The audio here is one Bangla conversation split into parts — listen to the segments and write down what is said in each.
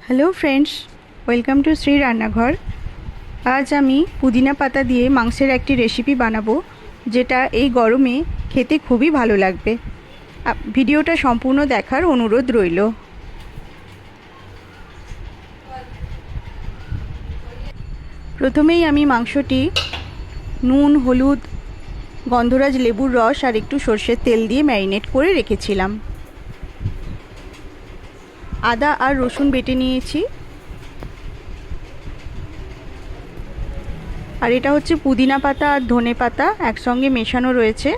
Hello friends, welcome to Shri রান্নাঘর। আজ আমি পুদিনা পাতা দিয়ে মাংসের একটি রেসিপি বানাবো, যেটা এই গরমে খেতে খুবই ভালো লাগবে। ভিডিওটা সম্পূর্ণ দেখার অনুরোধ রইল। প্রথমেই আমি মাংসটি নুন, হলুদ, গন্ধরাজ লেবুর রস আর একটু সর্ষের তেল দিয়ে ম্যারিনেট করে রেখেছিলাম। আদা আর রসুন বেটে নিয়েছি। আর এটা হচ্ছে পুদিনা পাতা আর ধনে পাতা একসঙ্গে মেশানো রয়েছে।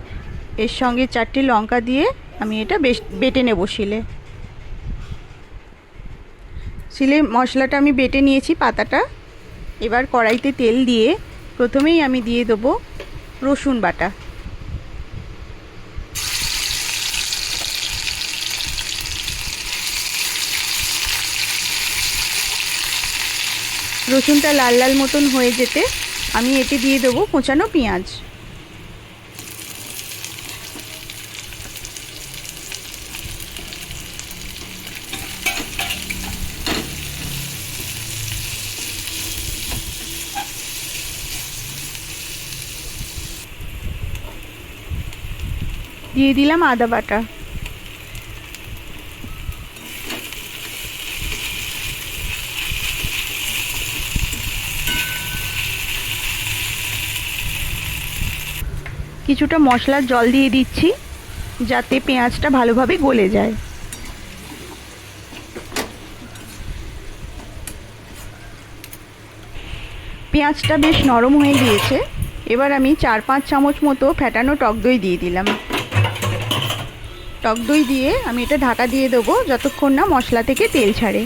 এর সঙ্গে 4টি লঙ্কা দিয়ে আমি এটা বেটে নেব শিলে মশলাটা আমি বেটে নিয়েছি পাতাটা। এবার কড়াইতে তেল দিয়ে প্রথমেই আমি দিয়ে দেবো রসুন বাটা। রসুনটা লাল লাল মতন হয়ে যেতে আমি এতে দিয়ে দেবো কোঁচানো পেঁয়াজ। দিয়ে দিলাম আদা বাটা। কিছুটা মশলার জল দিয়ে দিচ্ছি, যাতে পেঁয়াজটা ভালোভাবে গলে যায়। পেঁয়াজটা বেশ নরম হয়ে গিয়েছে। এবার আমি 4-5 চামচ মতো ফ্যাটানো টক দই দিয়ে দিলাম। টক দই দিয়ে আমি এটা ঢাকা দিয়ে দেবো যতক্ষণ না মশলা থেকে তেল ছাড়ে।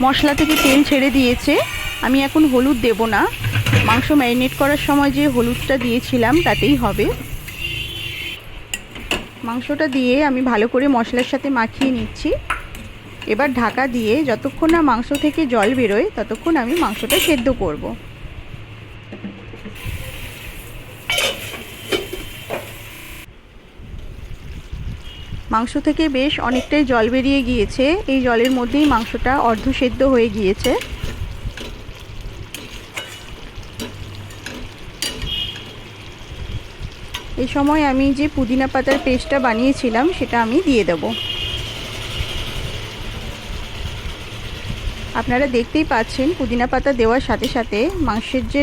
মশলা থেকে তেল ছেড়ে দিয়েছে। আমি এখন হলুদ দেব না, মাংস ম্যারিনেট করার সময় যে হলুদটা দিয়েছিলাম তাতেই হবে। মাংসটা দিয়ে আমি ভালো করে মশলার সাথে মাখিয়ে নিচ্ছি। এবার ঢাকা দিয়ে যতক্ষণ না মাংস থেকে জল বেরোয় ততক্ষণ আমি মাংসটা সেদ্ধ করব। মাংস থেকে বেশ অনেকটাই জল বেরিয়ে গিয়েছে। এই জলের মধ্যেই মাংসটা অর্ধ সেদ্ধ হয়ে গিয়েছে। এই সময় আমি যে পুদিনা পাতার পেস্টটা বানিয়েছিলাম সেটা আমি দিয়ে দেব। আপনারা দেখতেই পাচ্ছেন পুদিনা পাতা দেওয়ার সাথে সাথে মাংসের যে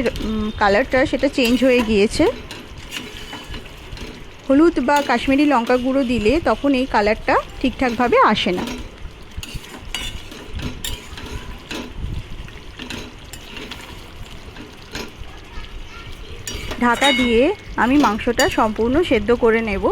কালারটা সেটা চেঞ্জ হয়ে গিয়েছে। হলুদ বা কাশ্মীরি লঙ্কা গুঁড়ো দিলে তখন এই কালারটা ঠিকঠাকভাবে আসে না। ঢাকা দিয়ে আমি মাংসটা সম্পূর্ণ সেদ্ধ করে নেব।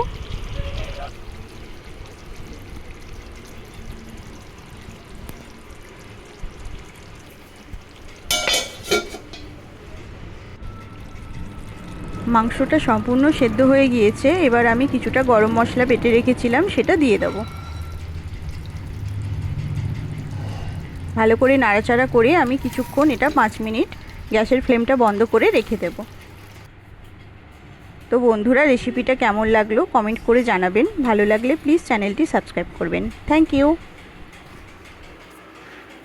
মাংসটা সম্পূর্ণ সেদ্ধ হয়ে গিয়েছে। এবার আমি কিছুটা গরম মশলা বেটে রেখেছিলাম সেটা দিয়ে দেব। ভালো করে নাড়াচাড়া করে আমি কিছুক্ষণ এটা 5 মিনিট গ্যাসের ফ্লেমটা বন্ধ করে রেখে দেব। তো বন্ধুরা, রেসিপিটা কেমন লাগলো কমেন্ট করে জানাবেন। ভালো লাগলে প্লিজ চ্যানেলটি সাবস্ক্রাইব করবেন। Thank you.